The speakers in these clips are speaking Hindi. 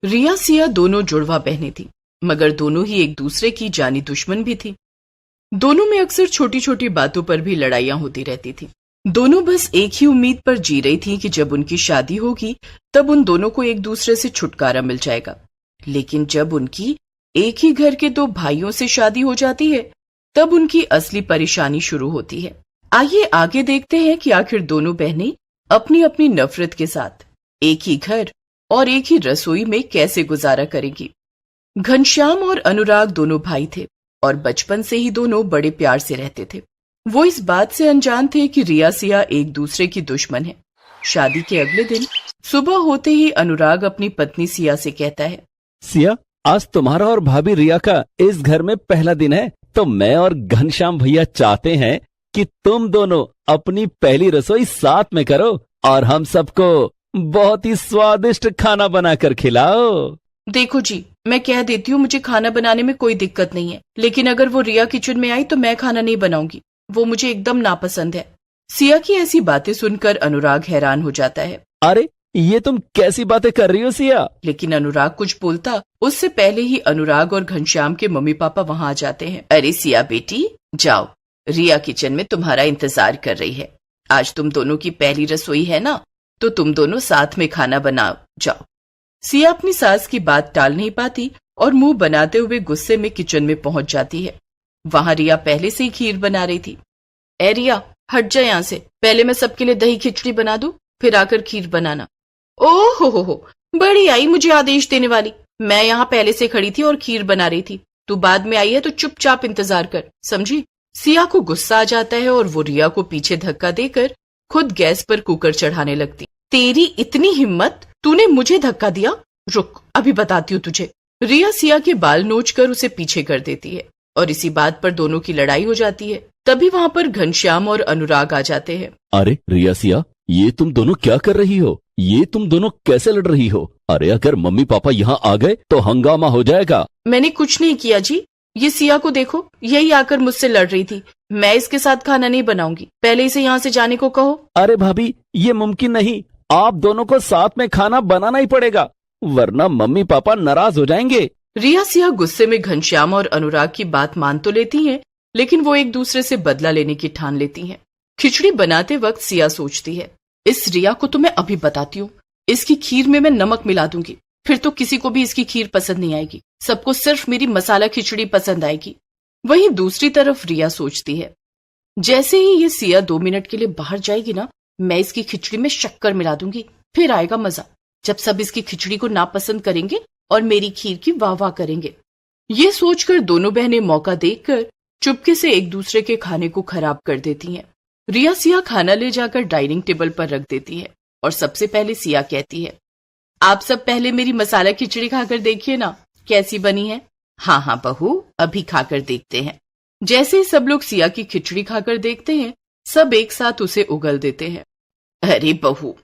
रिया सिया दोनों जुड़वा बहनें थी, मगर दोनों ही एक दूसरे की जानी दुश्मन भी थी। दोनों में अक्सर छोटी छोटी बातों पर भी लड़ाइयां होती रहती थी। दोनों बस एक ही उम्मीद पर जी रही थी कि जब उनकी शादी होगी तब उन दोनों को एक दूसरे से छुटकारा मिल जाएगा। लेकिन जब उनकी एक ही घर के दो भाइयों से शादी हो जाती है तब उनकी असली परेशानी शुरू होती है। आइए आगे देखते हैं कि आखिर दोनों बहनें अपनी अपनी नफरत के साथ एक ही घर और एक ही रसोई में कैसे गुजारा करेंगी। घनश्याम और अनुराग दोनों भाई थे और बचपन से ही दोनों बड़े प्यार से रहते थे। वो इस बात से अनजान थे कि रिया सिया एक दूसरे की दुश्मन है। शादी के अगले दिन सुबह होते ही अनुराग अपनी पत्नी सिया से कहता है, सिया, आज तुम्हारा और भाभी रिया का इस घर में पहला दिन है, तो मैं और घनश्याम भैया चाहते हैं कि तुम दोनों अपनी पहली रसोई साथ में करो और हम सबको बहुत ही स्वादिष्ट खाना बनाकर खिलाओ। देखो जी, मैं कह देती हूँ मुझे खाना बनाने में कोई दिक्कत नहीं है, लेकिन अगर वो रिया किचन में आई तो मैं खाना नहीं बनाऊंगी, वो मुझे एकदम नापसंद है। सिया की ऐसी बातें सुनकर अनुराग हैरान हो जाता है। अरे ये तुम कैसी बातें कर रही हो सिया? लेकिन अनुराग कुछ बोलता उससे पहले ही अनुराग और घनश्याम के मम्मी पापा वहां आ जाते हैं। अरे सिया बेटी, जाओ, रिया किचन में तुम्हारा इंतजार कर रही है। आज तुम दोनों की पहली रसोई है ना, तो तुम दोनों साथ में खाना बनाओ, जाओ। सिया अपनी सास की बात टाल नहीं पाती और मुंह बनाते हुए गुस्से में किचन में पहुंच जाती है। वहां रिया पहले से ही खीर बना रही थी। ए रिया, हट जा यहाँ से, पहले मैं सबके लिए दही खिचड़ी बना दूं, फिर आकर खीर बनाना। ओह हो, बड़ी आई मुझे आदेश देने वाली। मैं यहाँ पहले से खड़ी थी और खीर बना रही थी, तू बाद में आई है तो चुपचाप इंतजार कर, समझी? सिया को गुस्सा आ जाता है और वो रिया को पीछे धक्का देकर खुद गैस पर कुकर चढ़ाने लगती। तेरी इतनी हिम्मत, तूने मुझे धक्का दिया? रुक, अभी बताती हूँ तुझे। रिया सिया के बाल नोचकर उसे पीछे कर देती है और इसी बात पर दोनों की लड़ाई हो जाती है। तभी वहाँ पर घनश्याम और अनुराग आ जाते हैं। अरे रिया सिया, ये तुम दोनों क्या कर रही हो? ये तुम दोनों कैसे लड़ रही हो? अरे अगर मम्मी पापा यहाँ आ गए तो हंगामा हो जाएगा। मैंने कुछ नहीं किया जी, ये सिया को देखो, यही आकर मुझसे लड़ रही थी। मैं इसके साथ खाना नहीं बनाऊंगी, पहले इसे यहाँ से जाने को कहो। अरे भाभी, ये मुमकिन नहीं, आप दोनों को साथ में खाना बनाना ही पड़ेगा, वरना मम्मी पापा नाराज हो जाएंगे। रिया सिया गुस्से में घनश्याम और अनुराग की बात मान तो लेती हैं, लेकिन वो एक दूसरे से बदला लेने की ठान लेती हैं। खिचड़ी बनाते वक्त सिया सोचती है, इस रिया को तो मैं अभी बताती हूँ, इसकी खीर में मैं नमक मिला दूंगी, फिर तो किसी को भी इसकी खीर पसंद नहीं आएगी, सबको सिर्फ मेरी मसाला खिचड़ी पसंद आएगी। वहीं दूसरी तरफ रिया सोचती है, जैसे ही ये सिया 2 मिनट के लिए बाहर जाएगी ना, मैं इसकी खिचड़ी में शक्कर मिला दूंगी, फिर आएगा मजा, जब सब इसकी खिचड़ी को नापसंद करेंगे और मेरी खीर की वाह वाह करेंगे। ये सोचकर दोनों बहनें मौका देखकर चुपके से एक दूसरे के खाने को खराब कर देती हैं। रिया सिया खाना ले जाकर डाइनिंग टेबल पर रख देती है और सबसे पहले सिया कहती है, आप सब पहले मेरी मसाला खिचड़ी खाकर देखिए ना, कैसी बनी है। हाँ हाँ बहू, अभी खाकर देखते हैं। जैसे ही सब लोग सिया की खिचड़ी खाकर देखते हैं, सब एक साथ उसे उगल देते हैं। अरे बहू,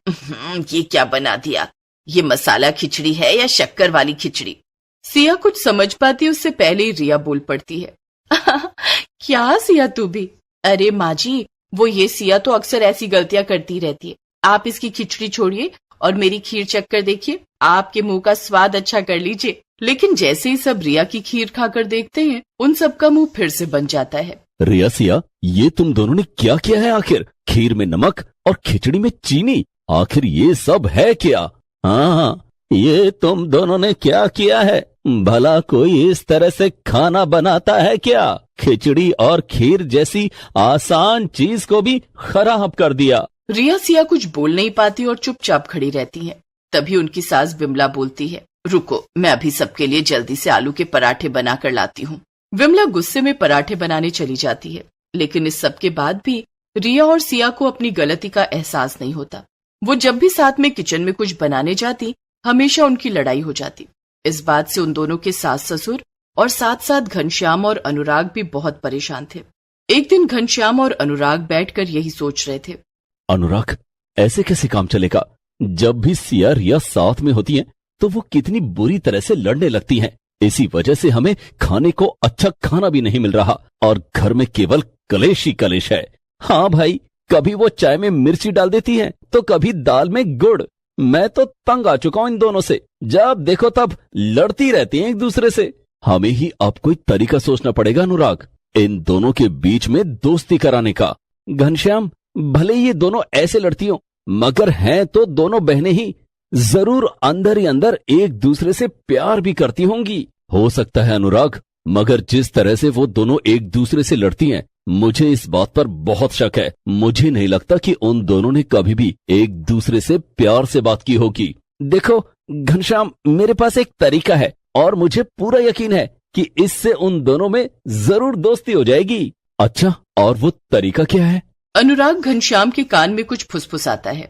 ये क्या बना दिया? ये मसाला खिचड़ी है या शक्कर वाली खिचड़ी? सिया कुछ समझ पाती उससे पहले ही रिया बोल पड़ती है। क्या सिया तू भी? अरे माँ जी, वो ये सिया तो अक्सर ऐसी गलतियां करती रहती है। आप इसकी खिचड़ी छोड़िए और मेरी खीर चख कर देखिए, आपके मुंह का स्वाद अच्छा कर लीजिए। लेकिन जैसे ही सब रिया की खीर खाकर देखते हैं, उन सबका मुंह फिर से बन जाता है। रिया सिया, ये तुम दोनों ने क्या किया है? आखिर खीर में नमक और खिचड़ी में चीनी, आखिर ये सब है क्या? हाँ, ये तुम दोनों ने क्या किया है? भला कोई इस तरह से खाना बनाता है क्या? खिचड़ी और खीर जैसी आसान चीज को भी खराब कर दिया। रिया सिया कुछ बोल नहीं पाती और चुपचाप खड़ी रहती है। तभी उनकी सास विमला बोलती है, रुको, मैं अभी सबके लिए जल्दी से आलू के पराठे बनाकर लाती हूँ। विमला गुस्से में पराठे बनाने चली जाती है, लेकिन इस सब के बाद भी रिया और सिया को अपनी गलती का एहसास नहीं होता। वो जब भी साथ में किचन में कुछ बनाने जाती, हमेशा उनकी लड़ाई हो जाती। इस बात से उन दोनों के सास ससुर और साथ साथ घनश्याम और अनुराग भी बहुत परेशान थे। एक दिन घनश्याम और अनुराग बैठकर यही सोच रहे थे, अनुराग, ऐसे कैसे काम चलेगा? जब भी सिया रिया साथ में होती हैं, तो वो कितनी बुरी तरह से लड़ने लगती हैं। इसी वजह से हमें खाने को अच्छा खाना भी नहीं मिल रहा और घर में केवल कलेश ही कलेश है। हाँ भाई, कभी वो चाय में मिर्ची डाल देती है तो कभी दाल में गुड़। मैं तो तंग आ चुका हूं इन दोनों से। जब देखो तब लड़ती रहती हैं एक दूसरे से। हमें ही अब कोई तरीका सोचना पड़ेगा अनुराग, इन दोनों के बीच में दोस्ती कराने का। घनश्याम, भले ये दोनों ऐसे लड़ती हो, मगर हैं तो दोनों बहनें ही। जरूर अंदर ही अंदर एक दूसरे से प्यार भी करती होंगी। हो सकता है अनुराग, मगर जिस तरह से वो दोनों एक दूसरे से लड़ती हैं, मुझे इस बात पर बहुत शक है। मुझे नहीं लगता कि उन दोनों ने कभी भी एक दूसरे से प्यार से बात की होगी। देखो घनश्याम, मेरे पास एक तरीका है और मुझे पूरा यकीन है कि इससे उन दोनों में जरूर दोस्ती हो जाएगी। अच्छा, और वो तरीका क्या है? अनुराग घनश्याम के कान में कुछ फुसफुसाता है।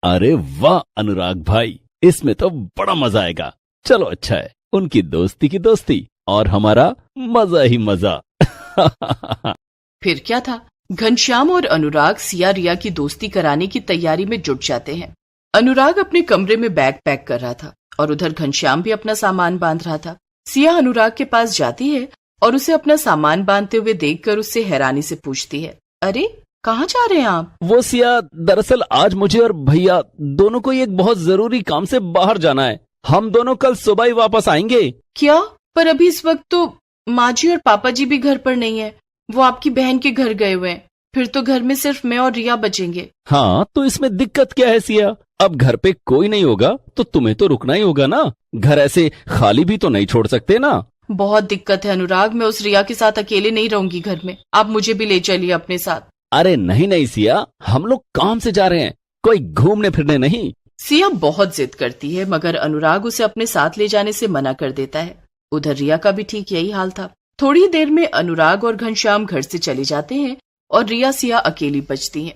अरे वाह अनुराग भाई, इसमें तो बड़ा मजा आएगा। चलो अच्छा है, उनकी दोस्ती की दोस्ती और हमारा मजा ही मजा। फिर क्या था, घनश्याम और अनुराग सिया रिया की दोस्ती कराने की तैयारी में जुट जाते हैं। अनुराग अपने कमरे में बैग पैक कर रहा था और उधर घनश्याम भी अपना सामान बांध रहा था। सिया अनुराग के पास जाती है और उसे अपना सामान बांधते हुए देखकर उससे हैरानी से पूछती है, अरे कहाँ जा रहे हैं आप? वो सिया, दरअसल आज मुझे और भैया दोनों को एक बहुत जरूरी काम से बाहर जाना है। हम दोनों कल सुबह ही वापस आएंगे। क्या? पर अभी इस वक्त तो माँ जी और पापा जी भी घर पर नहीं है, वो आपकी बहन के घर गए हुए हैं। फिर तो घर में सिर्फ मैं और रिया बचेंगे। हाँ, तो इसमें दिक्कत क्या है सिया? अब घर पे कोई नहीं होगा तो तुम्हें तो रुकना ही होगा ना। घर ऐसे खाली भी तो नहीं छोड़ सकते ना। बहुत दिक्कत है अनुराग, मैं उस रिया के साथ अकेले नहीं रहूंगी घर में। आप मुझे भी ले चलिए अपने साथ। अरे नहीं नहीं सिया, हम लोग काम से जा रहे हैं, कोई घूमने फिरने नहीं। सिया बहुत जिद करती है, मगर अनुराग उसे अपने साथ ले जाने से मना कर देता है। उधर रिया का भी ठीक यही हाल था। थोड़ी देर में अनुराग और घनश्याम घर से चले जाते हैं और रिया सिया अकेली बचती हैं।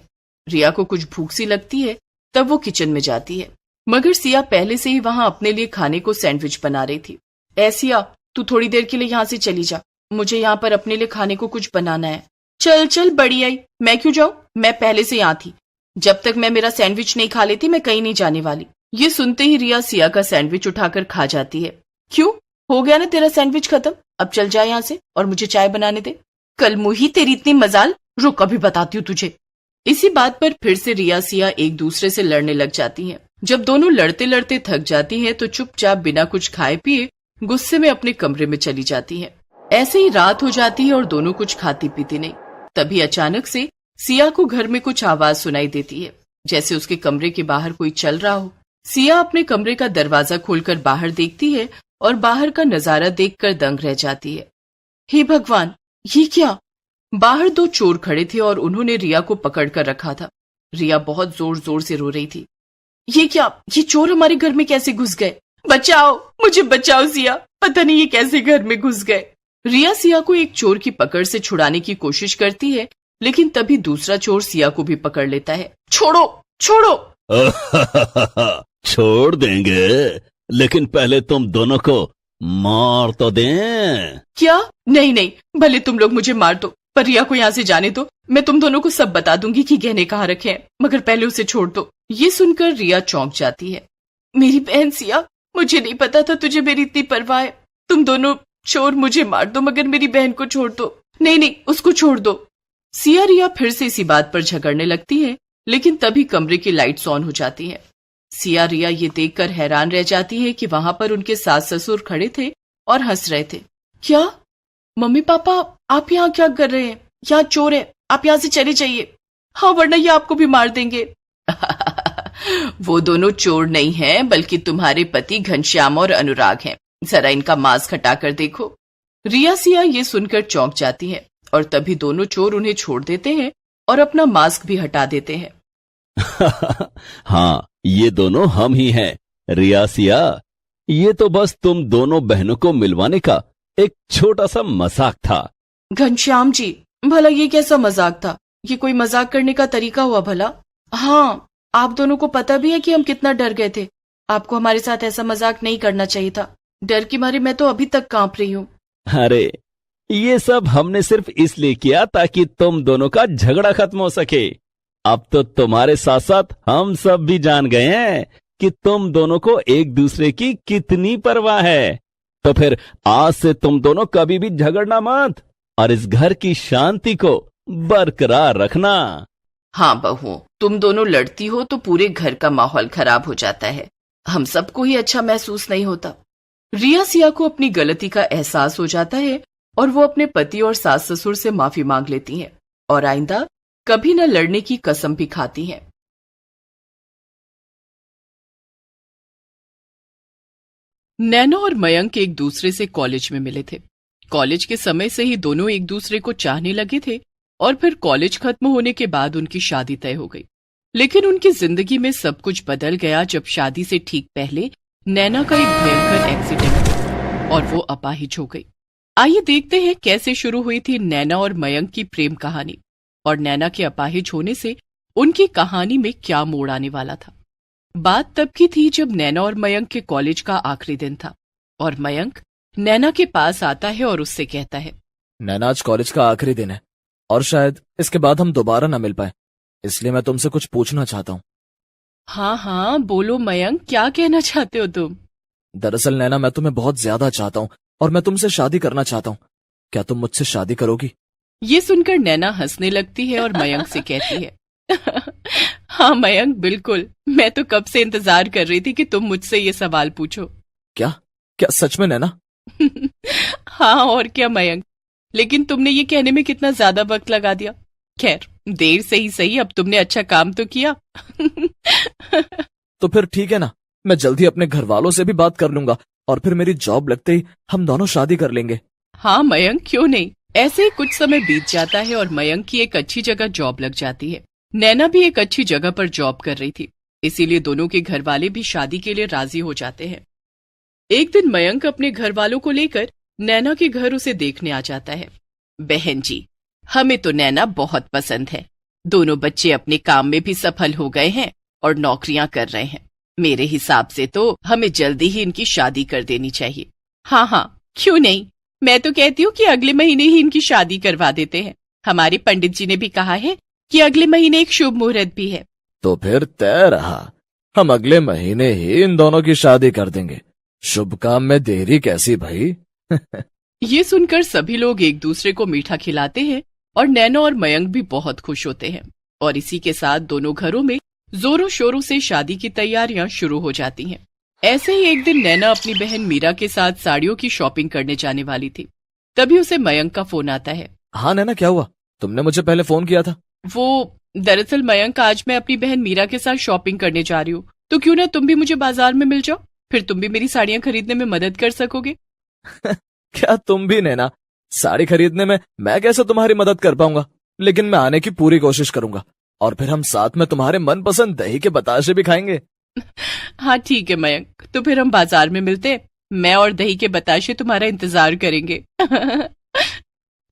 रिया को कुछ भूख सी लगती है, तब वो किचन में जाती है, मगर सिया पहले से ही वहां अपने लिए खाने को सैंडविच बना रही थी। सिया, तू थोड़ी देर के लिए यहाँ से चली जा, मुझे यहाँ पर अपने लिए खाने को कुछ बनाना है। चल चल बड़ी आई, मैं क्यों जाऊं, मैं पहले से यहाँ थी। जब तक मैं मेरा सैंडविच नहीं खा लेती मैं कहीं नहीं जाने वाली। ये सुनते ही रिया सिया का सैंडविच उठाकर खा जाती है। क्यों, हो गया ना तेरा सैंडविच खत्म? अब चल जाए यहाँ से और मुझे चाय बनाने दे। कल मुही तेरी इतनी मजाल, रुक अभी बताती हूँ तुझे। इसी बात पर फिर से रिया सिया एक दूसरे से लड़ने लग जाती हैं। जब दोनों लड़ते लड़ते थक जाती हैं तो चुपचाप बिना कुछ खाए पिए गुस्से में अपने कमरे में चली जाती हैं। ऐसे ही रात हो जाती है और दोनों कुछ खाती पीती नहीं। तभी अचानक से सिया को घर में कुछ आवाज सुनाई देती है, जैसे उसके कमरे के बाहर कोई चल रहा हो। सिया अपने कमरे का दरवाजा खोलकर बाहर देखती है और बाहर का नजारा देखकर दंग रह जाती है। हे भगवान, ये क्या? बाहर दो चोर खड़े थे और उन्होंने रिया को पकड़ कर रखा था। रिया बहुत जोर जोर से रो रही थी। ये क्या, ये चोर हमारे घर में कैसे घुस गए? बचाओ, मुझे बचाओ सिया, पता नहीं ये कैसे घर में घुस गए। रिया सिया को एक चोर की पकड़ से छुड़ाने की कोशिश करती है, लेकिन तभी दूसरा चोर सिया को भी पकड़ लेता है। छोड़ो छोड़ो। छोड़ देंगे, लेकिन पहले तुम दोनों को मार तो दें। क्या? नहीं नहीं, भले तुम लोग मुझे मार दो, पर रिया को यहाँ से जाने दो। मैं तुम दोनों को सब बता दूंगी कि गहने कहाँ रखे हैं, मगर पहले उसे छोड़ दो। ये सुनकर रिया चौंक जाती है। मेरी बहन सिया, मुझे नहीं पता था तुझे मेरी इतनी परवाह है। तुम दोनों चोर मुझे मार दो, मगर मेरी बहन को छोड़ दो। नहीं नहीं, उसको छोड़ दो। सिया रिया फिर से इसी बात पर झगड़ने लगती है, लेकिन तभी कमरे की लाइट्स ऑन हो जाती हैं। सिया रिया ये देखकर हैरान रह जाती है कि वहां पर उनके सास ससुर खड़े थे और हंस रहे थे। क्या? मम्मी पापा, आप यहाँ क्या कर रहे हैं? यहाँ चोर है, आप यहाँ से चले जाइए। हाँ, वरना ये आपको भी मार देंगे। वो दोनों चोर नहीं हैं, बल्कि तुम्हारे पति घनश्याम और अनुराग हैं। जरा इनका मास्क हटाकर देखो। रिया सिया ये सुनकर चौंक जाती है और तभी दोनों चोर उन्हें छोड़ देते हैं और अपना मास्क भी हटा देते हैं। हाँ, ये दोनों हम ही हैं। रिया सिया, ये तो बस तुम दोनों बहनों को मिलवाने का एक छोटा सा मजाक था। घनश्याम जी, भला ये कैसा मजाक था? ये कोई मजाक करने का तरीका हुआ भला? हाँ, आप दोनों को पता भी है कि हम कितना डर गए थे। आपको हमारे साथ ऐसा मजाक नहीं करना चाहिए था। डर के मारे मैं तो अभी तक कांप रही हूँ। अरे, ये सब हमने सिर्फ इसलिए किया ताकि तुम दोनों का झगड़ा खत्म हो सके। अब तो तुम्हारे साथ साथ हम सब भी जान गए हैं कि तुम दोनों को एक दूसरे की कितनी परवाह है। तो फिर आज से तुम दोनों कभी भी झगड़ना मत और इस घर की शांति को बरकरार रखना। हाँ बहुओं, तुम दोनों लड़ती हो तो पूरे घर का माहौल खराब हो जाता है। हम सबको ही अच्छा महसूस नहीं होता। रिया सिया को अपनी गलती का एहसास हो जाता है और वो अपने पति और सास ससुर से माफी मांग लेती हैं और आइंदा कभी न लड़ने की कसम भी खाती हैं। नैना और मयंक एक दूसरे से कॉलेज में मिले थे। कॉलेज के समय से ही दोनों एक दूसरे को चाहने लगे थे और फिर कॉलेज खत्म होने के बाद उनकी शादी तय हो गई। लेकिन उनकी जिंदगी में सब कुछ बदल गया जब शादी से ठीक पहले नैना का एक भयंकर एक्सीडेंट हुआ और वो अपाहिज हो गई। आइए देखते हैं कैसे शुरू हुई थी नैना और मयंक की प्रेम कहानी और नैना के अपाहिज होने से उनकी कहानी में क्या मोड़ आने वाला था। बात तब की थी जब नैना और मयंक के कॉलेज का आखिरी दिन था और मयंक नैना के पास आता है और उससे कहता है, नैना, आज कॉलेज का आखिरी दिन है और शायद इसके बाद हम दोबारा ना मिल पाए, इसलिए मैं तुमसे कुछ पूछना चाहता हूँ। हाँ हाँ बोलो मयंक, क्या कहना चाहते हो तुम? दरअसल नैना, मैं तुम्हें बहुत ज्यादा चाहता हूँ और मैं तुमसे शादी करना चाहता हूँ। क्या तुम मुझसे शादी करोगी? ये सुनकर नैना हंसने लगती है और मयंक से कहती है, हाँ मयंक, बिल्कुल, मैं तो कब से इंतजार कर रही थी कि तुम मुझसे ये सवाल पूछो। क्या क्या सच में नैना? हाँ और क्या मयंक, लेकिन तुमने ये कहने में कितना ज्यादा वक्त लगा दिया। खैर, देर से ही सही, अब तुमने अच्छा काम तो किया। तो फिर ठीक है ना, मैं जल्दी अपने घर वालों से भी बात कर लूंगा और फिर मेरी जॉब लगते ही हम दोनों शादी कर लेंगे। हाँ मयंक, क्यों नहीं। ऐसे ही कुछ समय बीत जाता है और मयंक की एक अच्छी जगह जॉब लग जाती है। नैना भी एक अच्छी जगह पर जॉब कर रही थी, इसीलिए दोनों के घर वाले भी शादी के लिए राजी हो जाते हैं। एक दिन मयंक अपने घर वालों को लेकर नैना के घर उसे देखने आ जाता है। बहन जी, हमें तो नैना बहुत पसंद है। दोनों बच्चे अपने काम में भी सफल हो गए हैं और नौकरियां कर रहे हैं। मेरे हिसाब से तो हमें जल्दी ही इनकी शादी कर देनी चाहिए। हाँ हाँ, क्यों नहीं, मैं तो कहती हूँ कि अगले महीने ही इनकी शादी करवा देते हैं। हमारे पंडित जी ने भी कहा है कि अगले महीने एक शुभ मुहूर्त भी है। तो फिर तय रहा, हम अगले महीने ही इन दोनों की शादी कर देंगे। शुभ काम में देरी कैसी भाई? ये सुनकर सभी लोग एक दूसरे को मीठा खिलाते हैं और नैना और मयंक भी बहुत खुश होते हैं और इसी के साथ दोनों घरों में जोरों शोरों से शादी की तैयारियां शुरू हो जाती हैं। ऐसे ही एक दिन नैना अपनी बहन मीरा के साथ साड़ियों की शॉपिंग करने जाने वाली थी। तभी उसे मयंक का फोन आता है। हाँ नैना, क्या हुआ? तुमने मुझे पहले फोन किया था। वो दरअसल मयंक, आज मैं अपनी बहन मीरा के साथ शॉपिंग करने जा रही हूँ, तो क्यों ना तुम भी मुझे बाजार में मिल जाओ, फिर तुम भी मेरी साड़ियां खरीदने में मदद कर सकोगे। क्या तुम भी नैना? साड़ी खरीदने में मैं कैसे तुम्हारी मदद कर पाऊंगा, लेकिन मैं आने की पूरी कोशिश करूंगा और फिर हम साथ में तुम्हारे मनपसंद दही के बताशे भी खाएंगे। हाँ ठीक है मयंक, तो फिर हम बाजार में मिलते हैं। मैं और दही के बताशे तुम्हारा इंतजार करेंगे।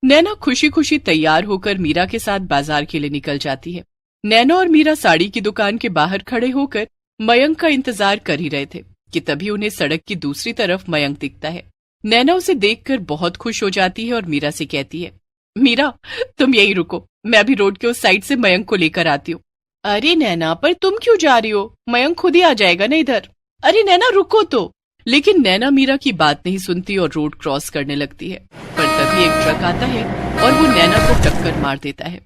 नैना खुशी खुशी तैयार होकर मीरा के साथ बाजार के लिए निकल जाती है। नैना और मीरा साड़ी की दुकान के बाहर खड़े होकर मयंक का इंतजार कर ही रहे थे कि तभी उन्हें सड़क की दूसरी तरफ मयंक दिखता है। नैना उसे देखकर बहुत खुश हो जाती है और मीरा से कहती है, मीरा तुम यहीं रुको, मैं अभी रोड के उस साइड से मयंक को लेकर आती हूँ। अरे नैना, पर तुम क्यों जा रही हो? मयंक खुद ही आ जाएगा ना इधर। अरे नैना रुको तो। लेकिन नैना मीरा की बात नहीं सुनती और रोड क्रॉस करने लगती है, पर तभी एक ट्रक आता है और वो नैना को टक्कर मार देता है।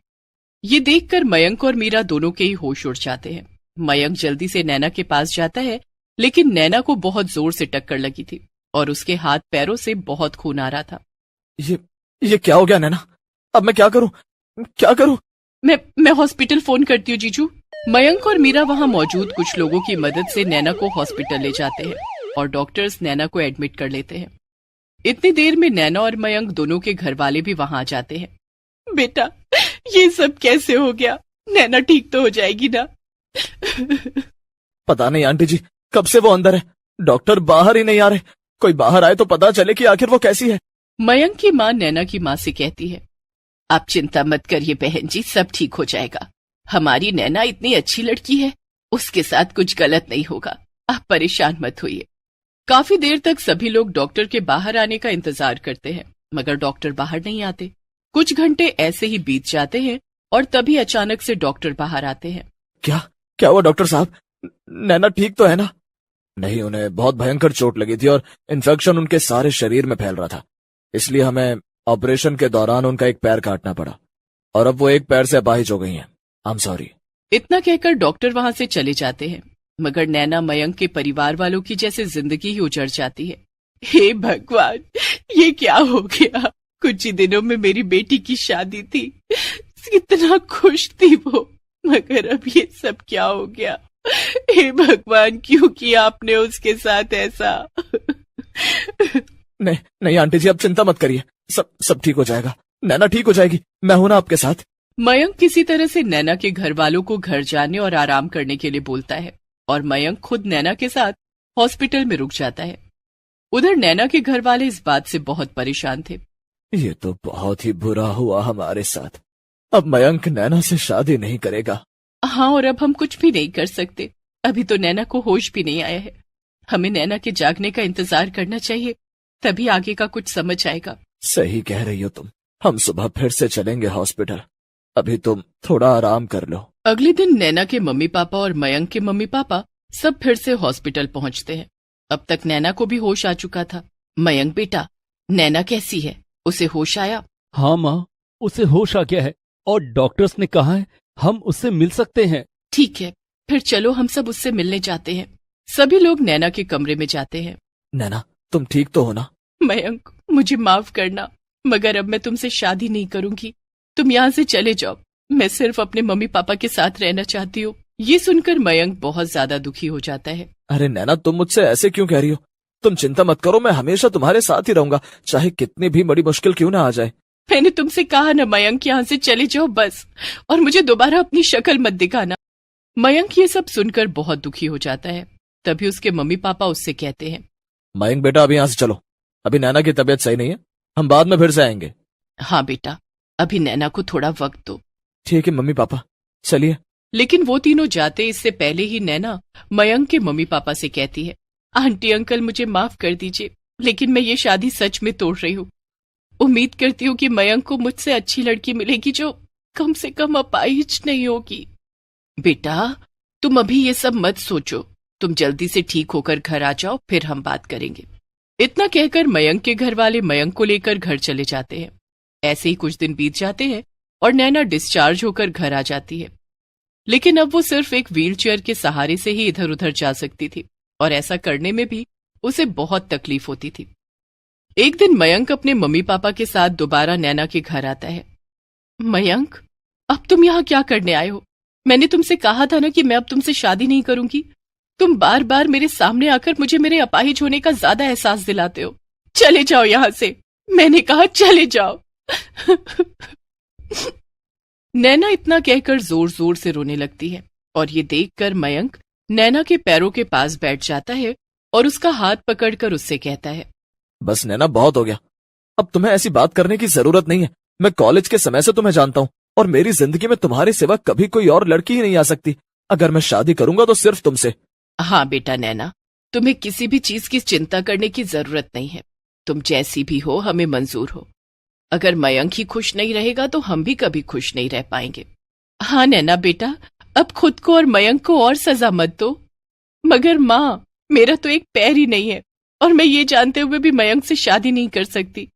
ये देखकर मयंक और मीरा दोनों के ही होश उड़ जाते हैं। मयंक जल्दी से नैना के पास जाता है, लेकिन नैना को बहुत जोर से टक्कर लगी थी और उसके हाथ पैरों से बहुत खून आ रहा था। ये क्या हो गया नैना? अब मैं क्या करूं? क्या करूं? मैं हॉस्पिटल फोन करती हूँ जीजू। मयंक और मीरा वहाँ मौजूद कुछ लोगों की मदद से नैना को हॉस्पिटल ले जाते हैं और डॉक्टर्स नैना को एडमिट कर लेते हैं। इतनी देर में नैना और मयंक दोनों के घर वाले भी वहां आ जाते हैं। बेटा, ये सब कैसे हो गया? नैना ठीक तो हो जाएगी ना? पता नहीं आंटी जी, कब से वो अंदर है, डॉक्टर बाहर ही नहीं आ रहे। कोई बाहर आए तो पता चले कि आखिर वो कैसी है। मयंक की माँ नैना की माँ से कहती है, आप चिंता मत करिए बहन जी, सब ठीक हो जाएगा। हमारी नैना इतनी अच्छी लड़की है, उसके साथ कुछ गलत नहीं होगा, आप परेशान मत होइए। काफी देर तक सभी लोग डॉक्टर के बाहर आने का इंतजार करते हैं, मगर डॉक्टर बाहर नहीं आते। कुछ घंटे ऐसे ही बीत जाते हैं और तभी अचानक से डॉक्टर बाहर आते हैं। क्या हुआ डॉक्टर साहब? नैना ठीक तो है ना? नहीं, उन्हें बहुत भयंकर चोट लगी थी और इन्फेक्शन उनके सारे शरीर में फैल रहा था, इसलिए हमें ऑपरेशन के दौरान उनका एक पैर काटना पड़ा और अब वो एक पैर से अपाहिज हो गई हैं। I am sorry. इतना कहकर डॉक्टर वहां से चले जाते हैं, मगर नैना मयंक के परिवार वालों की जैसे जिंदगी ही उजड़ जाती है। हे भगवान, ये क्या हो गया? कुछ ही दिनों में मेरी बेटी की शादी थी, कितना खुश थी वो, मगर अब ये सब क्या हो गया? हे भगवान, क्यों किया आपने उसके साथ ऐसा? नहीं नहीं आंटी जी, आप चिंता मत करिए, सब ठीक हो जाएगा। नैना ठीक हो जाएगी, मैं हूं ना आपके साथ। मयंक किसी तरह से नैना के घर वालों को घर जाने और आराम करने के लिए बोलता है और मयंक खुद नैना के साथ हॉस्पिटल में रुक जाता है। उधर नैना के घर वाले इस बात से बहुत परेशान थे। ये तो बहुत ही बुरा हुआ हमारे साथ। अब मयंक नैना से शादी नहीं करेगा। हाँ, और अब हम कुछ भी नहीं कर सकते। अभी तो नैना को होश भी नहीं आया है। हमें नैना के जागने का इंतजार करना चाहिए, तभी आगे का कुछ समझ आएगा। सही कह रही हो तुम। हम सुबह फिर से चलेंगे हॉस्पिटल। अभी तुम थोड़ा आराम कर लो। अगले दिन नैना के मम्मी पापा और मयंक के मम्मी पापा सब फिर से हॉस्पिटल पहुंचते हैं। अब तक नैना को भी होश आ चुका था। मयंक बेटा, नैना कैसी है? उसे होश आया? हाँ माँ, उसे होश आ गया है और डॉक्टर्स ने कहा है हम उससे मिल सकते हैं। ठीक है, फिर चलो हम सब उससे मिलने जाते हैं। सभी लोग नैना के कमरे में जाते हैं। नैना, तुम ठीक तो हो ना? मयंक, मुझे माफ करना, मगर अब मैं तुमसे शादी नहीं करूंगी। तुम यहाँ से चले जाओ। मैं सिर्फ अपने मम्मी पापा के साथ रहना चाहती हूँ। ये सुनकर मयंक बहुत ज्यादा दुखी हो जाता है। अरे नैना, तुम मुझसे ऐसे क्यों कह रही हो? तुम चिंता मत करो, मैं हमेशा तुम्हारे साथ ही रहूंगा, चाहे कितनी भी बड़ी मुश्किल क्यों ना आ जाए। मैंने तुमसे कहा ना मयंक, यहाँ से चले जाओ बस, और मुझे दोबारा अपनी शक्ल मत दिखाना। मयंक ये सब सुनकर बहुत दुखी हो जाता है। तभी उसके मम्मी पापा उससे कहते हैं, मयंक बेटा, अभी यहाँ से चलो। अभी नैना की तबीयत सही नहीं है, हम बाद में फिर से आएंगे। हाँ बेटा, अभी नैना को थोड़ा वक्त दो। ठीक है मम्मी पापा, चलिए। लेकिन वो तीनों जाते इससे पहले ही नैना मयंक के मम्मी पापा से कहती है, आंटी अंकल मुझे माफ कर दीजिए, लेकिन मैं ये शादी सच में तोड़ रही हूँ। उम्मीद करती हूँ कि मयंक को मुझसे अच्छी लड़की मिलेगी जो कम से कम अपाहिज नहीं होगी। बेटा, तुम अभी ये सब मत सोचो, तुम जल्दी से ठीक होकर घर आ जाओ, फिर हम बात करेंगे। इतना कहकर मयंक के घर वाले मयंक को लेकर घर चले जाते हैं। ऐसे ही कुछ दिन बीत जाते हैं और नैना डिस्चार्ज होकर घर आ जाती है। लेकिन अब वो सिर्फ एक व्हीलचेयर के सहारे से ही इधर उधर जा सकती थी, और ऐसा करने में भी उसे बहुत तकलीफ होती थी। एक दिन मयंक अपने मम्मी पापा के साथ दोबारा नैना के घर आता है। मयंक, अब तुम यहाँ क्या करने आए हो? मैंने तुमसे कहा था ना कि मैं अब तुमसे शादी नहीं करूंगी। तुम बार बार मेरे सामने आकर मुझे मेरे अपाहिज होने का ज्यादा एहसास दिलाते हो। चले जाओ यहाँ से, मैंने कहा चले जाओ। नैना इतना कहकर जोर जोर से रोने लगती है, और ये देखकर मयंक नैना के पैरों के पास बैठ जाता है और उसका हाथ पकड़कर उससे कहता है, बस नैना, बहुत हो गया। अब तुम्हें ऐसी बात करने की जरूरत नहीं है। मैं कॉलेज के समय से तुम्हें जानता हूँ, और मेरी जिंदगी में तुम्हारे सिवा कभी कोई और लड़की ही नहीं आ सकती। अगर मैं शादी करूंगा तो सिर्फ तुमसे। हाँ बेटा नैना, तुम्हें किसी भी चीज की चिंता करने की जरूरत नहीं है। तुम जैसी भी हो हमें मंजूर हो। अगर मयंक ही खुश नहीं रहेगा तो हम भी कभी खुश नहीं रह पाएंगे। हाँ नैना बेटा, अब खुद को और मयंक को और सजा मत दो। मगर माँ, मेरा तो एक पैर ही नहीं है, और मैं ये जानते हुए भी मयंक से शादी नहीं कर सकती।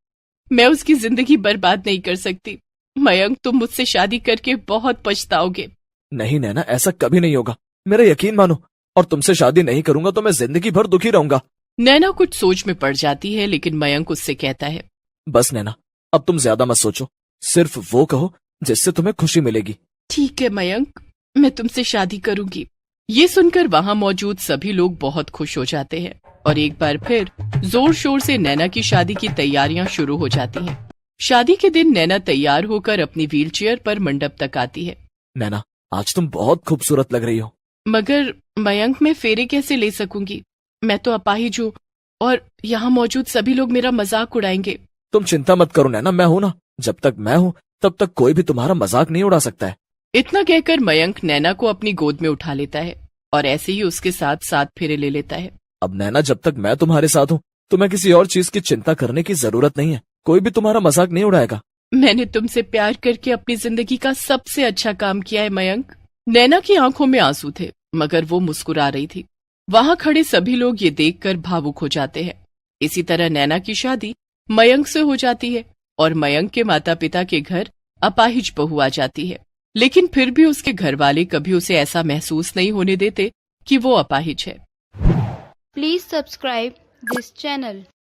मैं उसकी जिंदगी बर्बाद नहीं कर सकती। मयंक, तुम मुझसे शादी करके बहुत पछताओगे। नहीं नैना, ऐसा कभी नहीं होगा, मेरा यकीन मानो। और तुमसे शादी नहीं करूंगा तो मैं जिंदगी भर दुखी रहूंगा। नैना कुछ सोच में पड़ जाती है, लेकिन मयंक उससे कहता है, बस नैना, अब तुम ज्यादा मत सोचो, सिर्फ वो कहो जिससे तुम्हें खुशी मिलेगी। ठीक है मयंक, मैं तुमसे शादी करूंगी। ये सुनकर वहां मौजूद सभी लोग बहुत खुश हो जाते हैं, और एक बार फिर जोर शोर से नैना की शादी की तैयारियां शुरू हो जाती हैं। शादी के दिन नैना तैयार होकर अपनी व्हीलचेयर पर मंडप तक आती है। नैना, आज तुम बहुत खूबसूरत लग रही हो। मगर मयंक, मैं फेरे कैसे ले सकूंगी? मैं तो अपाहिज हूँ, और यहाँ मौजूद सभी लोग मेरा मजाक उड़ाएंगे। तुम चिंता मत करो नैना, मैं हूं ना। जब तक मैं हूं तब तक कोई भी तुम्हारा मजाक नहीं उड़ा सकता है। इतना कहकर मयंक नैना को अपनी गोद में उठा लेता है, और ऐसे ही उसके साथ 7 फेरे ले लेता है। अब नैना, जब तक मैं तुम्हारे साथ हूँ तुम्हें किसी और चीज की चिंता करने की जरूरत नहीं है। कोई भी तुम्हारा मजाक नहीं उड़ाएगा। मैंने तुमसे प्यार करके अपनी जिंदगी का सबसे अच्छा काम किया है मयंक। नैना की आंखों में आंसू थे, मगर वो मुस्कुरा रही थी। वहां खड़े सभी लोग ये देखकर भावुक हो जाते हैं। इसी तरह नैना की शादी मयंक से हो जाती है, और मयंक के माता पिता के घर अपाहिज बहू आ जाती है। लेकिन फिर भी उसके घर वाले कभी उसे ऐसा महसूस नहीं होने देते कि वो अपाहिज है। Please subscribe this channel.